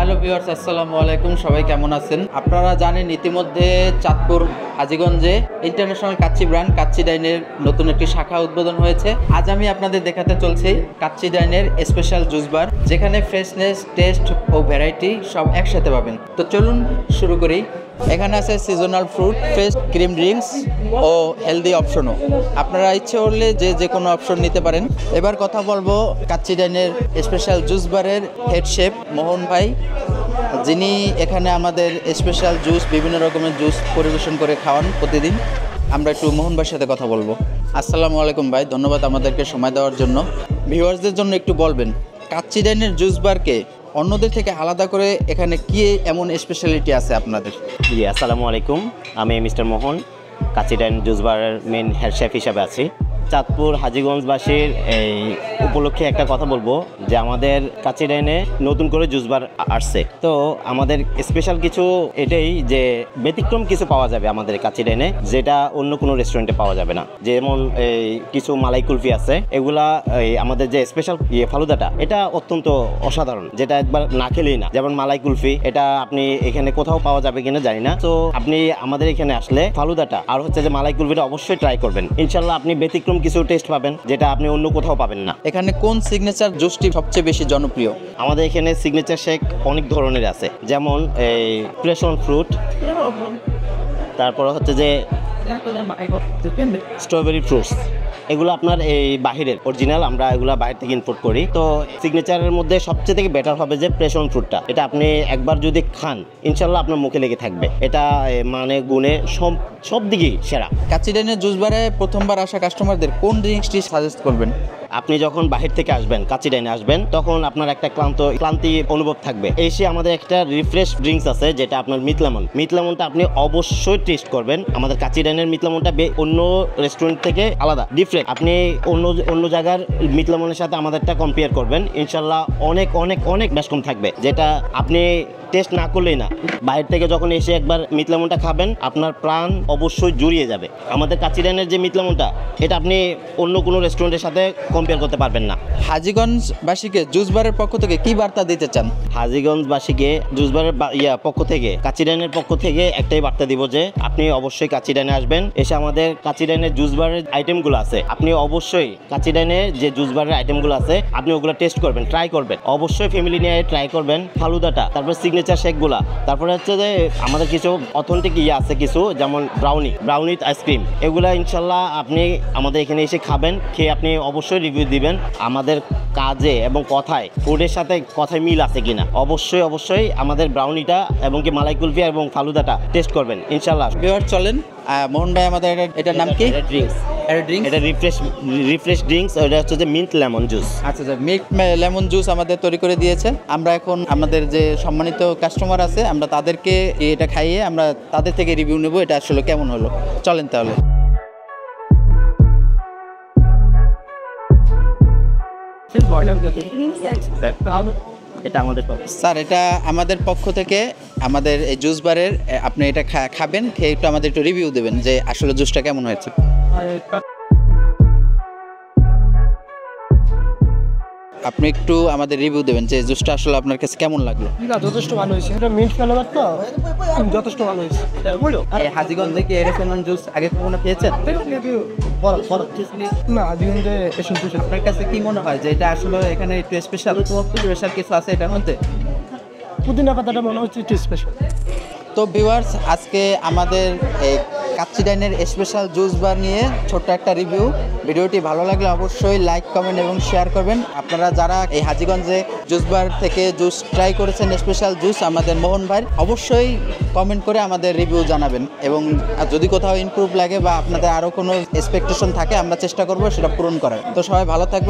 Hello viewers, আসসালামু আলাইকুম। সবাই কেমন আছেন? আপনারা জানেন ইতিমধ্যে চাঁদপুর হাজীগঞ্জে ইন্টারন্যাশনাল কাচ্চি ব্র্যান্ড কাচ্চি ডাইনের নতুন একটি শাখা উদ্বোধন হয়েছে। আজ আমি আপনাদের দেখাতে চলছি কাচ্চি ডাইনের স্পেশাল জুস বার, যেখানে ফ্রেশনেস, টেস্ট ও ভ্যারাইটি সব একসাথে পাবেন। তো চলুন শুরু করি। এখানে আছে seasonal fruit, fresh cream drinks ও হেলদি অপশনও। আপনারা ইচ্ছে করলে যে কোনো অপশন নিতে পারেন। এবার কথা বলবো কাচ্চি ডাইনের স্পেশাল জুস বারের হেড শেফ মোহন ভাই, যিনি এখানে আমাদের স্পেশাল জুস, বিভিন্ন রকমের জুস পরিবেশন করে খাওয়ান প্রতিদিন। আমরা একটু মোহন ভাইয়ের সাথে কথা বলবো। আসসালামু আলাইকুম ভাই, ধন্যবাদ আমাদেরকে সময় দেওয়ার জন্য। ভিউয়ার্সদের জন্য একটু বলবেন, কাচ্চি ডাইনের জুস বারকে অন্যদের থেকে আলাদা করে এখানে কি এমন স্পেশালিটি আছে আপনাদের? জি, আসসালামু আলাইকুম। আমি মিস্টার মোহন, কাচ্চি ডাইন জুস বারের মেন হেড শেফ হিসাবে আছি। চাঁদপুর হাজীগঞ্জবাসীর এই উপলক্ষে একটা কথা বলবো যে আমাদের কাচ্চি ডাইনে নতুন করে জুস বার আসছে। তো আমাদের স্পেশাল কিছু এটাই যে ব্যতিক্রম কিছু পাওয়া যাবে আমাদের কাচ্চি ডাইনে, যেটা অন্য কোনো রেস্টুরেন্টে পাওয়া যাবে না। যেমন এই কিছু মালাই কুলফি আছে, এগুলা আমাদের যে স্পেশাল ফালুদাটা, এটা অত্যন্ত অসাধারণ, যেটা একবার না খেলেই না। যেমন মালাই কুলফি, এটা আপনি এখানে কোথাও পাওয়া যাবে কিনা জানি না। তো আপনি আমাদের এখানে আসলে ফালুদাটা আর হচ্ছে যে মালাই কুলফিটা অবশ্যই ট্রাই করবেন। ইনশাল্লাহ আপনি ব্যতিক্রম কিছু টেস্ট পাবেন, যেটা আপনি অন্য কোথাও পাবেন না। এখানে কোন সিগনেচার জুসটি সবচেয়ে বেশি জনপ্রিয়? আমাদের এখানে সিগনেচার শেক অনেক ধরনের আছে, যেমন এই প্যাশন ফ্রুট, তারপর হচ্ছে যে স্ট্রবেরি ফ্রুটস। এগুলো আপনার এই বাহিরের অরিজিনাল, আমরা এগুলো বাইরে থেকে ইম্পোর্ট করি। তো সিগনেচারের মধ্যে সবচেয়ে থেকে বেটার হবে যে প্যাশন ফ্রুটটা। এটা আপনি একবার যদি খান, ইনশাল্লাহ আপনার মুখে লেগে থাকবে। এটা মানে গুণে সব দিকেই সেরা। কাচ্চি ডাইনের জুস বারে প্রথমবার আসা কাস্টমারদের কোন ড্রিঙ্কসটি সাজেস্ট করবেন? আপনি যখন বাহির থেকে আসবেন, কাচ্চি ডাইনে আসবেন, তখন আপনার একটা ক্লান্তি অনুভব থাকবে। এসে আমাদের একটা রিফ্রেশ ড্রিঙ্কস আছে, যেটা আপনার মিট লেমন। মিট লেমনটা আপনি অবশ্যই টেস্ট করবেন। আমাদের কাচ্চি ডাইনের মিট লেমনটা অন্য রেস্টুরেন্ট থেকে আলাদা, ডিফারেন্ট। আপনি অন্য জায়গার মিট লেমনের সাথে আমাদেরটা কম্পেয়ার করবেন, ইনশাল্লাহ অনেক অনেক অনেক বেশ কম থাকবে, যেটা আপনি টেস্ট না করলেই না। বাইরে থেকে যখন এসে একবার মিট লেমনটা খাবেন, আপনার প্রাণ অবশ্যই জুড়িয়ে যাবে। আমাদের কাচ্চি ডাইনের যে মিট লেমনটা, এটা আপনি অন্য কোনো রেস্টুরেন্টের সাথে কম্পেয়ার করতে পারবেন না। হাজীগঞ্জবাসীকে জুস বারের পক্ষ থেকে কি বার্তা দিতে চান? হাজীগঞ্জবাসীকে জুস বারের পক্ষ থেকে, কাচ্চি ডাইনের পক্ষ থেকে একটাই বার্তা দিব যে আপনি অবশ্যই কাচ্চি ডাইনে আসবেন। এসে আমাদের কাচ্চি ডাইনের জুস বারের আইটেমগুলো আছে, আপনি অবশ্যই কাচ্চি ডাইনের যে জুস বারের আইটেমগুলো আছে, আপনি ওগুলো টেস্ট করবেন, ট্রাই করবেন। অবশ্যই ফ্যামিলি নিয়ে ট্রাই করবেন ফালুদাটা, তারপর সিগনেচার শেকগুলা, তারপরে হচ্ছে যে আমাদের কিছু অথেন্টিক আছে কিছু, যেমন ব্রাউনি উইথ আইসক্রিম। এগুলা ইনশাল্লাহ আপনি আমাদের এখানে এসে খাবেন, খেয়ে আপনি অবশ্যই রিভিউ দিবেন আমাদের কাজে এবং কথায়, ফুডের সাথে কথায় মিল আছে কিনা। অবশ্যই আমাদের ব্রাউনিটা এবং কি মালাই কুলফি এবং ফালুদাটা টেস্ট করবেন ইনশাল্লাহ। ভিউয়ার চলেন, মোহন ভাই আমাদের এটার নাম কি? এটা রিফ্রেশ ড্রিঙ্কস। এটা হচ্ছে যে মিন্ট লেমন জুস। আচ্ছা, মিল্ক লেমন জুস আমাদের তৈরি করে দিয়েছেন। আমরা এখন আমাদের যে সম্মানিত কাস্টমার আছে, আমরা তাদেরকে এটা খাইয়ে আমরা তাদের থেকে রিভিউ নেব, এটা আসলে কেমন হলো। চলেন তাহলে। এটা আমাদের স্যার, এটা আমাদের পক্ষ থেকে আমাদের এই জুস বারের, আপনি এটা খাবেন, খেয়ে একটু আমাদের একটু রিভিউ দেবেন যে আসলে জুসটা কেমন হয়েছে। আপনি একটু আমাদের রিভিউ দেবেন যে জুসটা আসলে আপনার কাছে কেমন লাগলো। যথেষ্ট ভালো হয়েছে, এটা মিন্ট ফ্লেভার তো যথেষ্ট ভালো হয়েছে। এই হাজীগঞ্জ থেকে এরকম জুস আগে কখনো খেয়েছেন? না, হাজীগঞ্জে এসব জুস আপনার কাছে কি মনে হয় যে এটা আসলে এখানে একটু স্পেশাল কিছু আছে এটার মধ্যে? পুদিনা পাতাটা মনে হচ্ছে একটু স্পেশাল। তো ভিউয়ার্স, আজকে আমাদের এই কাচ্চি ডাইনের স্পেশাল জুস বার নিয়ে ছোট্ট একটা রিভিউ। ভিডিওটি ভালো লাগলে অবশ্যই লাইক, কমেন্ট এবং শেয়ার করবেন। আপনারা যারা এই হাজীগঞ্জে জুস বার থেকে জুস ট্রাই করেছেন, স্পেশাল জুস আমাদের মোহন ভাই, অবশ্যই কমেন্ট করে আমাদের রিভিউ জানাবেন। এবং যদি কোথাও ইমপ্রুভ লাগে বা আপনাদের আরও কোনো এক্সপেকটেশন থাকে, আমরা চেষ্টা করবো সেটা পূরণ করার। তো সবাই ভালো থাকবেন।